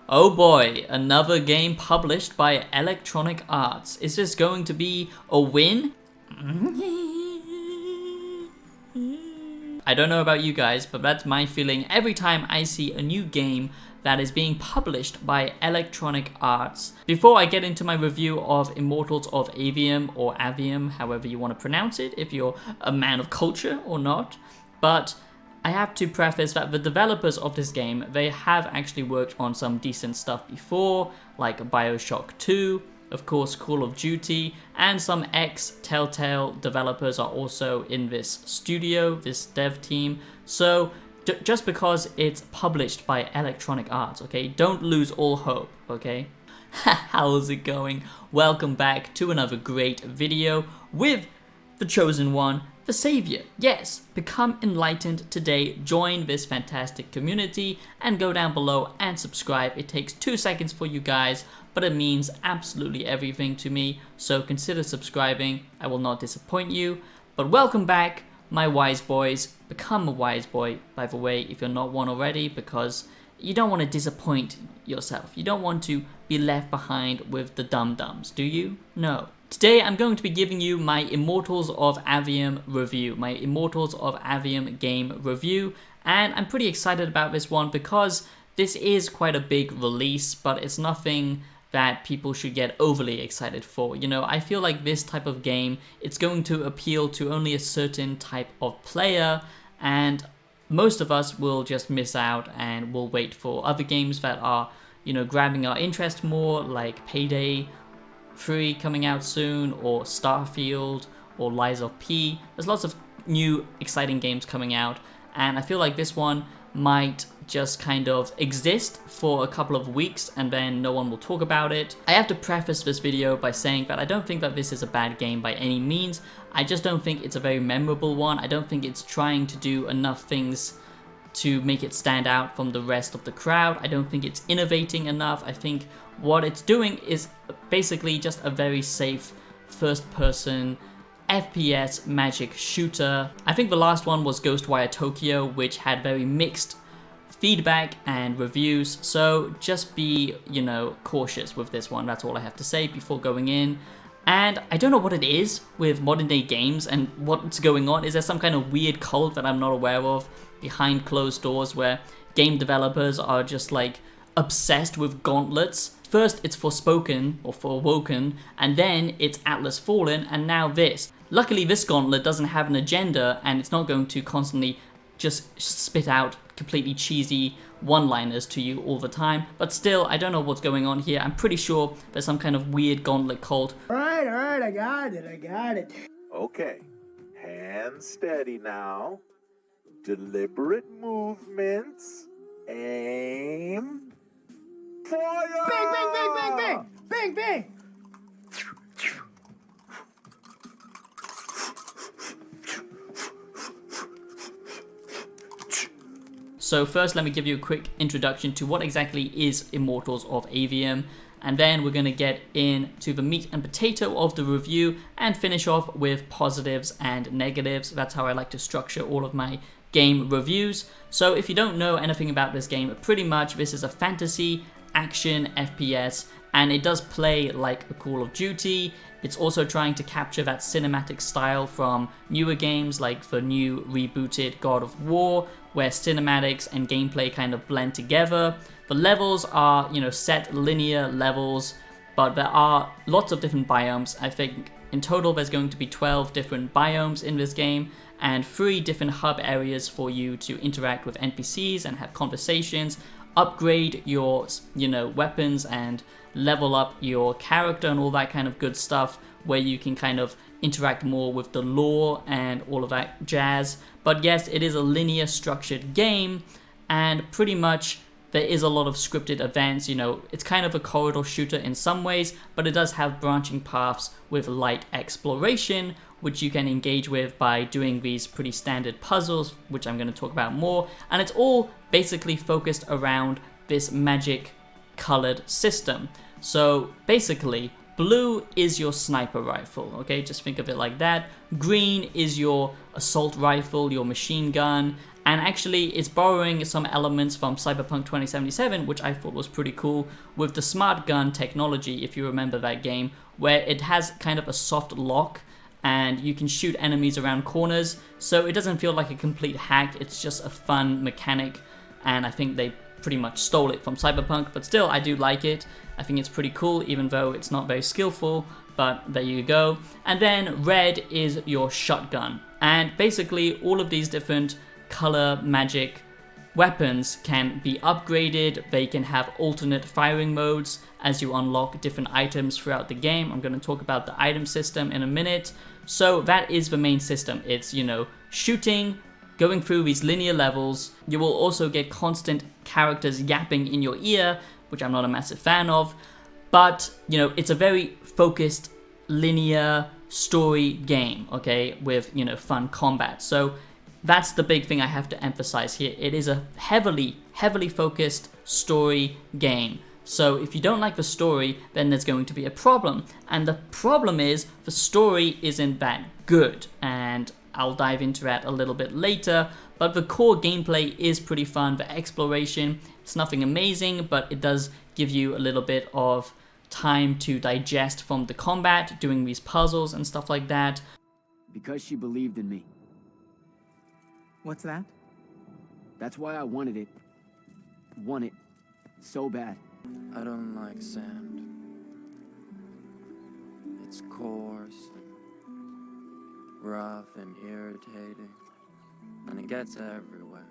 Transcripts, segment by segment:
Oh boy, another game published by Electronic Arts. Is this going to be a win? I don't know about you guys, but that's my feeling every time I see a new game that is being published by Electronic Arts. Before I get into my review of Immortals of Aveum, or Aveum, however you want to pronounce it, if you're a man of culture or not, but I have to preface that the developers of this game, they have actually worked on some decent stuff before, like BioShock 2, of course Call of Duty, and some ex-Telltale developers are also in this studio, this dev team. So just because it's published by Electronic Arts, okay, don't lose all hope, okay? How's it going? Welcome back to another great video with the chosen one, the Savior. Yes, become enlightened today, join this fantastic community, and go down below and subscribe. It takes 2 seconds for you guys, but it means absolutely everything to me, so consider subscribing. I will not disappoint you. But welcome back, my wise boys. Become a wise boy, by the way, if you're not one already, because you don't want to disappoint yourself. You don't want to be left behind with the dum-dums, do you? No. Today I'm going to be giving you my Immortals of Aveum review, my Immortals of Aveum game review, and I'm pretty excited about this one because this is quite a big release, but it's nothing that people should get overly excited for. You know, I feel like this type of game, it's going to appeal to only a certain type of player, and most of us will just miss out and will wait for other games that are, you know, grabbing our interest more, like Payday 3 coming out soon, or Starfield, or Lies of P. There's lots of new exciting games coming out, and I feel like this one might just kind of exist for a couple of weeks and then no one will talk about it. I have to preface this video by saying that I don't think that this is a bad game by any means. I just don't think it's a very memorable one. I don't think it's trying to do enough things to make it stand out from the rest of the crowd. I don't think it's innovating enough. I think what it's doing is basically just a very safe first-person FPS magic shooter. I think the last one was Ghostwire Tokyo, which had very mixed feedback and reviews, so just be, you know, cautious with this one. That's all I have to say before going in. And I don't know what it is with modern day games and what's going on. Is there some kind of weird cult that I'm not aware of behind closed doors where game developers are just like obsessed with gauntlets? First it's Forspoken or Forwoken, and then it's Atlas Fallen, and now this. Luckily this gauntlet doesn't have an agenda and it's not going to constantly just spit out completely cheesy one-liners to you all the time, but still, I don't know what's going on here. I'm pretty sure there's some kind of weird gauntlet cult. Alright, I got it. Okay, hands steady now. Deliberate movements. Aim. Fire! Bang! So first, let me give you a quick introduction to what exactly is Immortals of Aveum, and then we're going to get into the meat and potato of the review and finish off with positives and negatives. That's how I like to structure all of my game reviews. So if you don't know anything about this game, pretty much this is a fantasy action FPS, and it does play like a Call of Duty. It's also trying to capture that cinematic style from newer games like the new rebooted God of War, where cinematics and gameplay kind of blend together. The levels are, you know, set linear levels, but there are lots of different biomes. I think in total there's going to be 12 different biomes in this game, and 3 different hub areas for you to interact with NPCs and have conversations, upgrade your, you know, weapons and level up your character and all that kind of good stuff, where you can kind of interact more with the lore and all of that jazz. But yes, it is a linear structured game, and pretty much there is a lot of scripted events. You know, it's kind of a corridor shooter in some ways, but it does have branching paths with light exploration, which you can engage with by doing these pretty standard puzzles, which I'm going to talk about more. And it's all basically focused around this magic colored system. So basically, blue is your sniper rifle, okay? Just think of it like that. Green is your assault rifle, your machine gun, And actually, it's borrowing some elements from Cyberpunk 2077, which I thought was pretty cool, with the smart gun technology, if you remember that game, where it has kind of a soft lock, and you can shoot enemies around corners, so it doesn't feel like a complete hack, it's just a fun mechanic, and I think they pretty much stole it from Cyberpunk, but still, I do like it. I think it's pretty cool, even though it's not very skillful, but there you go. And then red is your shotgun, and basically all of these different color magic weapons can be upgraded. They can have alternate firing modes as you unlock different items throughout the game. I'm going to talk about the item system in a minute. So that is the main system. It's, you know, shooting, going through these linear levels. You will also get constant characters yapping in your ear, which I'm not a massive fan of, but, you know, it's a very focused linear story game, okay, with, you know, fun combat. So that's the big thing I have to emphasize here. It is a heavily focused story game. So if you don't like the story, then there's going to be a problem. And the problem is the story isn't that good. And I'll dive into that a little bit later. But the core gameplay is pretty fun. The exploration, it's nothing amazing, but it does give you a little bit of time to digest from the combat, doing these puzzles and stuff like that. Because she believed in me. What's that? That's why I wanted it. Want it so bad. I don't like sand. It's coarse and rough and irritating, and it gets everywhere.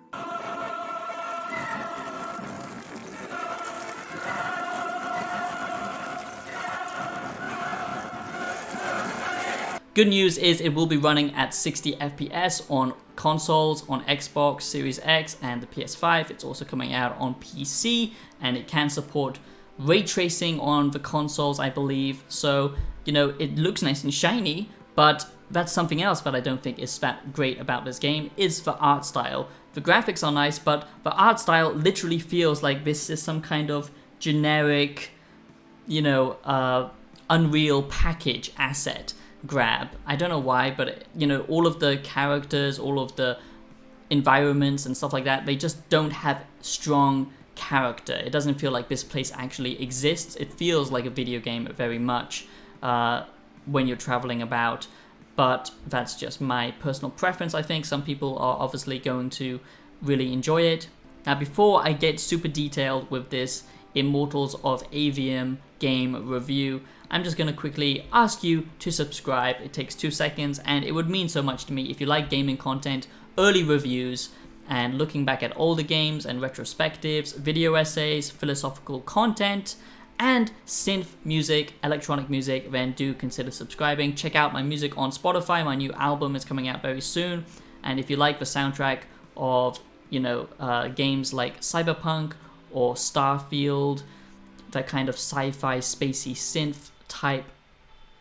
Good news is it will be running at 60 FPS on consoles, on Xbox Series X and the PS5. It's also coming out on PC, and it can support ray tracing on the consoles, I believe. So, you know, it looks nice and shiny, but that's something else that I don't think is that great about this game, is the art style. The graphics are nice, but the art style literally feels like this is some kind of generic, you know, Unreal package asset grab. I don't know why, but, you know, all of the characters, all of the environments and stuff like that, they just don't have strong character. It doesn't feel like this place actually exists. It feels like a video game very much when you're traveling about, but that's just my personal preference. I think some people are obviously going to really enjoy it. Now, before I get super detailed with this Immortals of Aveum game review, I'm just going to quickly ask you to subscribe. It takes 2 seconds, and it would mean so much to me if you like gaming content, early reviews, and looking back at older games and retrospectives, video essays, philosophical content, and synth music, electronic music, then do consider subscribing. Check out my music on Spotify. My new album is coming out very soon. And if you like the soundtrack of, you know, games like Cyberpunk or Starfield, that kind of sci-fi, spacey synth type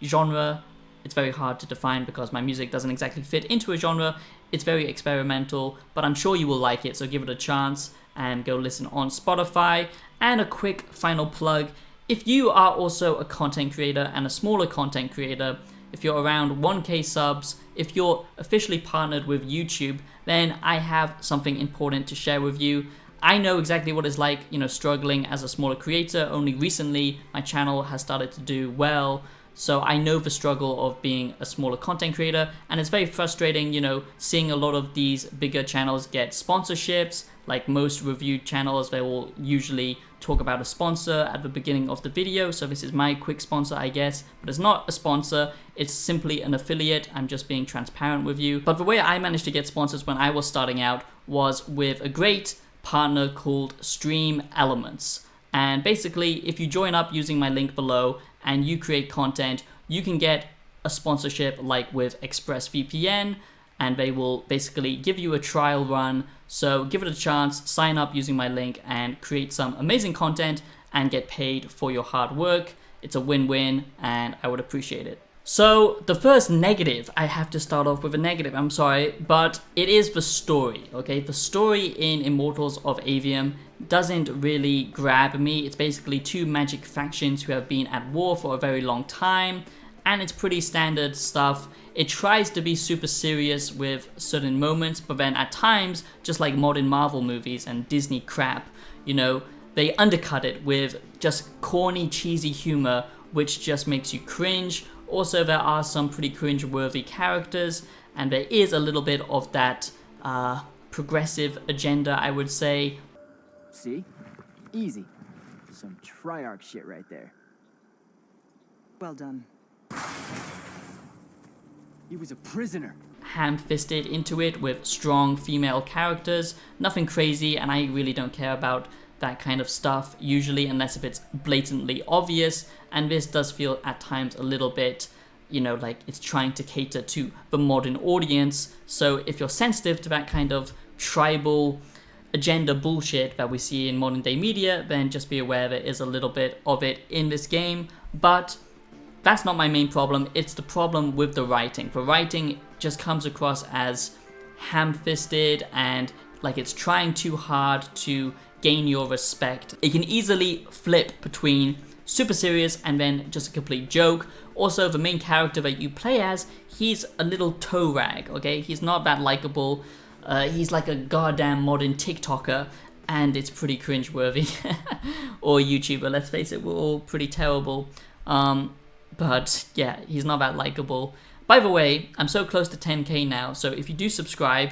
genre, it's very hard to define because my music doesn't exactly fit into a genre. It's very experimental, but I'm sure you will like it, so give it a chance and go listen on Spotify. And a quick final plug, if you are also a content creator and a smaller content creator, if you're around 1K subs, if you're officially partnered with YouTube, then I have something important to share with you. I know exactly what it's like, you know, struggling as a smaller creator. Only recently my channel has started to do well, so I know the struggle of being a smaller content creator, and it's very frustrating, you know, seeing a lot of these bigger channels get sponsorships. Like most review channels, they will usually talk about a sponsor at the beginning of the video, so this is my quick sponsor, I guess, but it's not a sponsor, it's simply an affiliate. I'm just being transparent with you. But the way I managed to get sponsors when I was starting out was with a great partner called Stream Elements. And basically, if you join up using my link below and you create content, you can get a sponsorship like with ExpressVPN, and they will basically give you a trial run. So give it a chance, sign up using my link and create some amazing content and get paid for your hard work. It's a win-win, and I would appreciate it. So the first negative, I have to start off with a negative, I'm sorry, but it is the story, okay? The story in Immortals of Aveum doesn't really grab me. It's basically two magic factions who have been at war for a very long time, and it's pretty standard stuff. It tries to be super serious with certain moments, but then at times, just like modern Marvel movies and Disney crap, you know, they undercut it with just corny, cheesy humor, which just makes you cringe. Also, there are some pretty cringe-worthy characters, and there is a little bit of that progressive agenda, I would say. See? Easy. Some Triarch shit right there. Well done. He was a prisoner. Ham-fisted into it with strong female characters. Nothing crazy, and I really don't care about that kind of stuff usually, unless if it's blatantly obvious, and this does feel at times a little bit, you know, like it's trying to cater to the modern audience. So if you're sensitive to that kind of tribal agenda bullshit that we see in modern day media, then just be aware there is a little bit of it in this game. But that's not my main problem. It's the problem with the writing. The writing just comes across as ham-fisted and like it's trying too hard to gain your respect. It can easily flip between super serious and then just a complete joke. Also, the main character that you play as, he's a little toe rag, okay? He's not that likable. He's like a goddamn modern TikToker, and it's pretty cringeworthy. Or YouTuber, let's face it, we're all pretty terrible. But yeah, he's not that likable. By the way, I'm so close to 10k now, so if you do subscribe,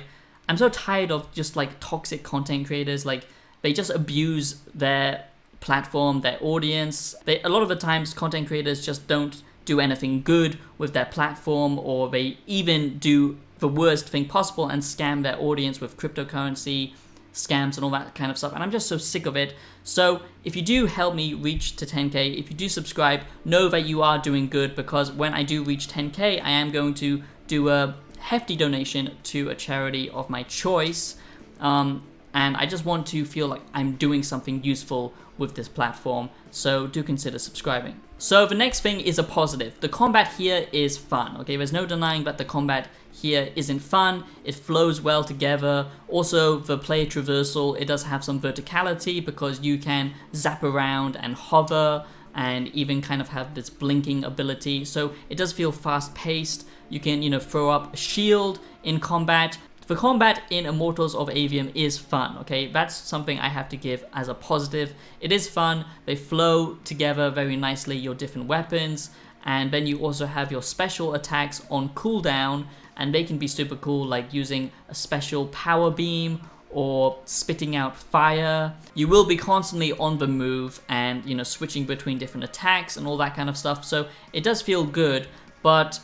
I'm so tired of just like toxic content creators. Like, they just abuse their platform, their audience. A lot of the times content creators just don't do anything good with their platform, or they even do the worst thing possible and scam their audience with cryptocurrency scams and all that kind of stuff, and I'm just so sick of it. So if you do help me reach to 10k, if you do subscribe, know that you are doing good, because when I do reach 10k, I am going to do a hefty donation to a charity of my choice, and I just want to feel like I'm doing something useful with this platform, so do consider subscribing. So the next thing is a positive. The combat here is fun, okay? There's no denying that the combat here isn't fun. It flows well together. Also, the player traversal, it does have some verticality because you can zap around and hover and even kind of have this blinking ability. So it does feel fast-paced. You can, you know, throw up a shield in combat. The combat in Immortals of Aveum is fun, okay? That's something I have to give as a positive. It is fun. They flow together very nicely, your different weapons. And then you also have your special attacks on cooldown, and they can be super cool, like using a special power beam or spitting out fire. You will be constantly on the move and, you know, switching between different attacks and all that kind of stuff. So it does feel good, but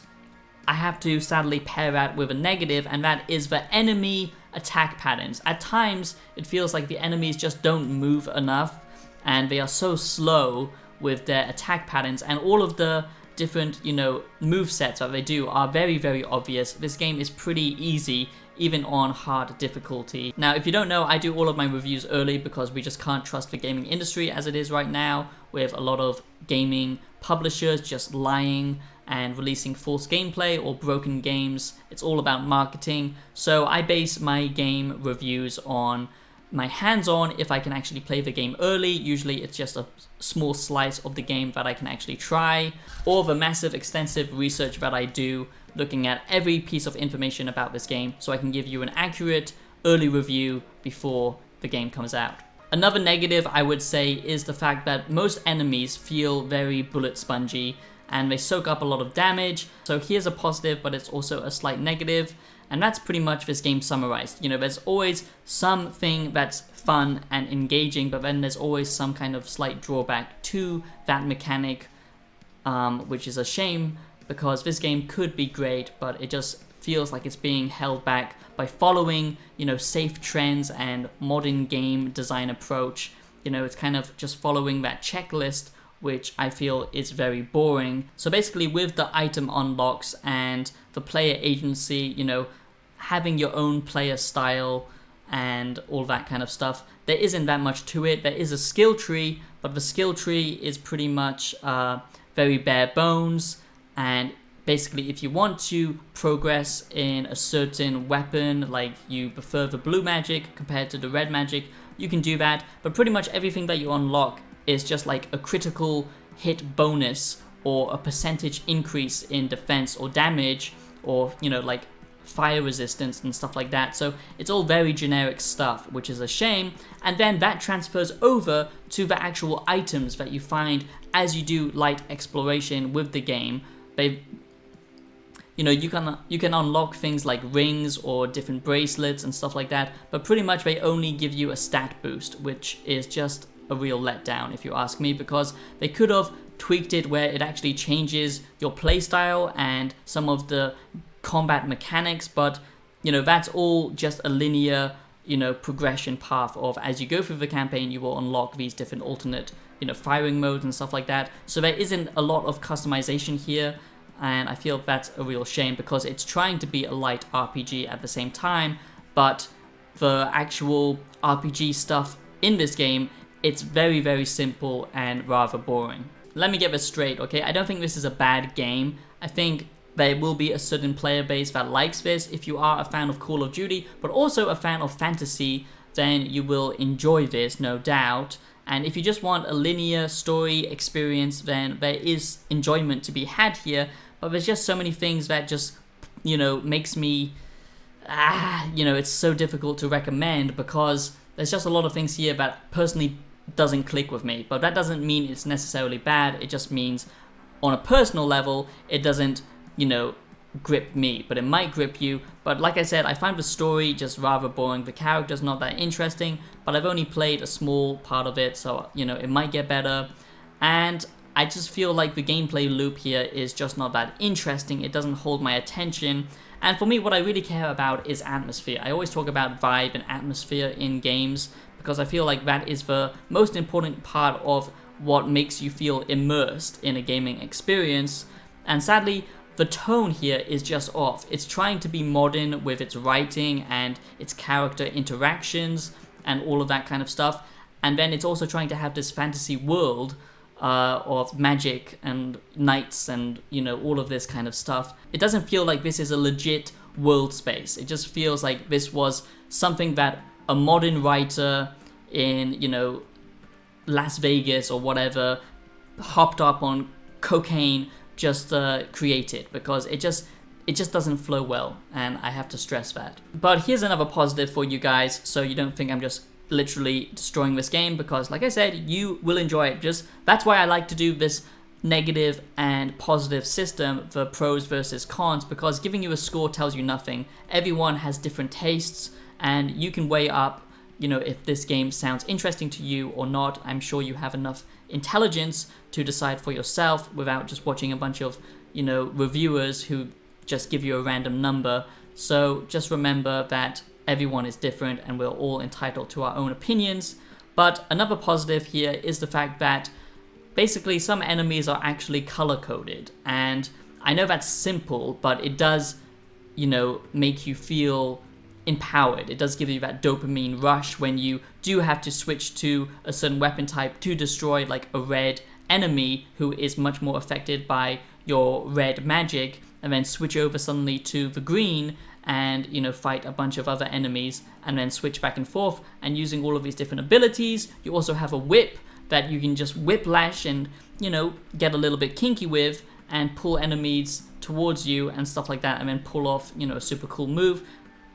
I have to sadly pair that with a negative, and that is the enemy attack patterns. At times, it feels like the enemies just don't move enough, and they are so slow with their attack patterns, and all of the different, you know, move sets that they do are very, very obvious. This game is pretty easy, even on hard difficulty. Now, if you don't know, I do all of my reviews early because we just can't trust the gaming industry as it is right now, with a lot of gaming publishers just lying and releasing false gameplay or broken games. It's all about marketing. So I base my game reviews on my hands-on, if I can actually play the game early. Usually it's just a small slice of the game that I can actually try, or the massive extensive research that I do looking at every piece of information about this game so I can give you an accurate early review before the game comes out. Another negative I would say is the fact that most enemies feel very bullet spongy and they soak up a lot of damage. So here's a positive, but it's also a slight negative. And that's pretty much this game summarized. You know, there's always something that's fun and engaging, but then there's always some kind of slight drawback to that mechanic, which is a shame because this game could be great, but it just feels like it's being held back by following, you know, safe trends and modern game design approach. You know, it's kind of just following that checklist, which I feel is very boring. So basically with the item unlocks and the player agency, you know, having your own player style and all that kind of stuff, there isn't that much to it. There is a skill tree, but the skill tree is pretty much very bare bones, and basically if you want to progress in a certain weapon, like you prefer the blue magic compared to the red magic, you can do that, but pretty much everything that you unlock is just like a critical hit bonus or a percentage increase in defense or damage, or, you know, like fire resistance and stuff like that. So it's all very generic stuff, which is a shame. And then that transfers over to the actual items that you find as you do light exploration with the game. You know, you can unlock things like rings or different bracelets and stuff like that, but pretty much they only give you a stat boost, which is just a real letdown if you ask me, because they could have tweaked it where it actually changes your playstyle and some of the combat mechanics, but you know, that's all just a linear, you know, progression path of as you go through the campaign you will unlock these different alternate, you know, firing modes and stuff like that. So there isn't a lot of customization here, and I feel that's a real shame because it's trying to be a light RPG at the same time, but the actual RPG stuff in this game, it's very, very simple and rather boring. Let me get this straight, okay? I don't think this is a bad game. I think there will be a certain player base that likes this. If you are a fan of Call of Duty, but also a fan of fantasy, then you will enjoy this, no doubt. And if you just want a linear story experience, then there is enjoyment to be had here, but there's just so many things that just, you know, makes me, you know, it's so difficult to recommend because there's just a lot of things here that personally doesn't click with me. But that doesn't mean it's necessarily bad, it just means on a personal level, it doesn't, you know, grip me, but it might grip you. But like I said, I find the story just rather boring, the character's not that interesting, but I've only played a small part of it, so, you know, it might get better. And I just feel like the gameplay loop here is just not that interesting, it doesn't hold my attention. And for me, what I really care about is atmosphere. I always talk about vibe and atmosphere in games because I feel like that is the most important part of what makes you feel immersed in a gaming experience. And sadly, the tone here is just off. It's trying to be modern with its writing and its character interactions and all of that kind of stuff. And then it's also trying to have this fantasy world of magic and knights and, you know, all of this kind of stuff. It doesn't feel like this is a legit world space. It just feels like this was something that a modern writer in, you know, Las Vegas or whatever, hopped up on cocaine, just created, because it just doesn't flow well, and I have to stress that. But here's another positive for you guys, so you don't think I'm just literally destroying this game, because like I said, you will enjoy it. Just that's why I like to do this negative and positive system for pros versus cons, because giving you a score tells you nothing. Everyone has different tastes, and you can weigh up, you know, if this game sounds interesting to you or not. I'm sure you have enough intelligence to decide for yourself without just watching a bunch of, you know, reviewers who just give you a random number. So just remember that everyone is different and we're all entitled to our own opinions. But another positive here is the fact that basically some enemies are actually color-coded. And I know that's simple, but it does, you know, make you feel empowered. It does give you that dopamine rush when you do have to switch to a certain weapon type to destroy like a red enemy who is much more affected by your red magic, and then switch over suddenly to the green and, you know, fight a bunch of other enemies and then switch back and forth. And using all of these different abilities, you also have a whip that you can just whiplash and, you know, get a little bit kinky with and pull enemies towards you and stuff like that, and then pull off, you know, a super cool move.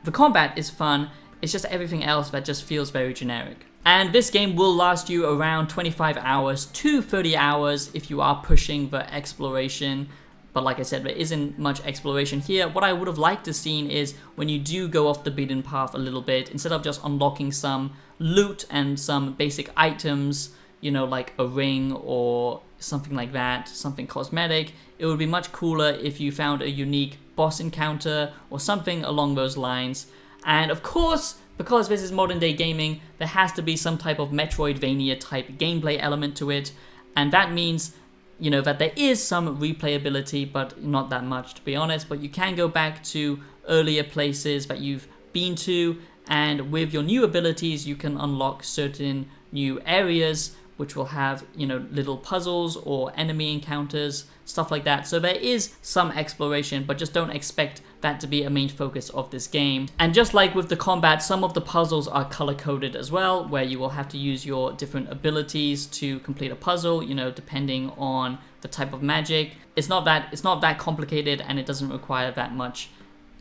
The combat is fun, it's just everything else that just feels very generic. And this game will last you around 25 hours to 30 hours if you are pushing the exploration. But like I said, there isn't much exploration here. What I would have liked to seen is when you do go off the beaten path a little bit, instead of just unlocking some loot and some basic items, you know, like a ring or something like that, something cosmetic, it would be much cooler if you found a unique boss encounter or something along those lines. And of course, because this is modern day gaming, there has to be some type of Metroidvania type gameplay element to it, and that means, you know, that there is some replayability, but not that much, to be honest. But you can go back to earlier places that you've been to, and with your new abilities you can unlock certain new areas which will have, you know, little puzzles or enemy encounters, stuff like that. So there is some exploration, but just don't expect that to be a main focus of this game. And just like with the combat, some of the puzzles are color-coded as well, where you will have to use your different abilities to complete a puzzle, you know, depending on the type of magic. It's not that complicated, and it doesn't require that much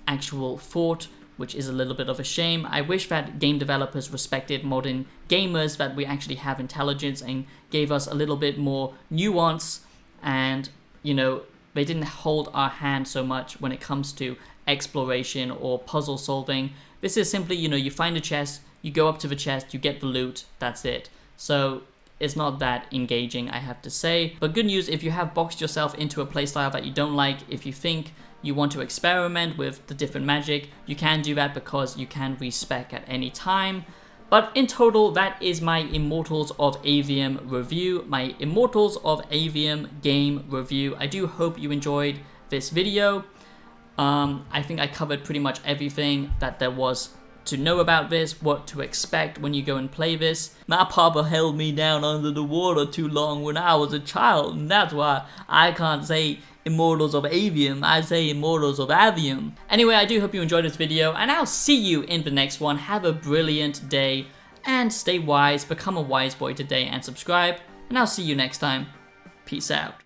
actual thought, which is a little bit of a shame. I wish that game developers respected modern gamers, that we actually have intelligence and gave us a little bit more nuance, and, you know, they didn't hold our hand so much when it comes to exploration or puzzle solving. This is simply, you know, you find a chest, you go up to the chest, you get the loot, that's it. So it's not that engaging, I have to say. But good news, if you have boxed yourself into a playstyle that you don't like, if you think you want to experiment with the different magic, you can do that because you can respec at any time. But in total, that is my Immortals of Aveum review, my Immortals of Aveum game review. I do hope you enjoyed this video. I think I covered pretty much everything that there was to know about this, what to expect when you go and play this. My papa held me down under the water too long when I was a child, and that's why I can't say Immortals of Aveum, I say Immortals of Aveum. Anyway, I do hope you enjoyed this video, and I'll see you in the next one. Have a brilliant day, and stay wise, become a wise boy today, and subscribe, and I'll see you next time. Peace out.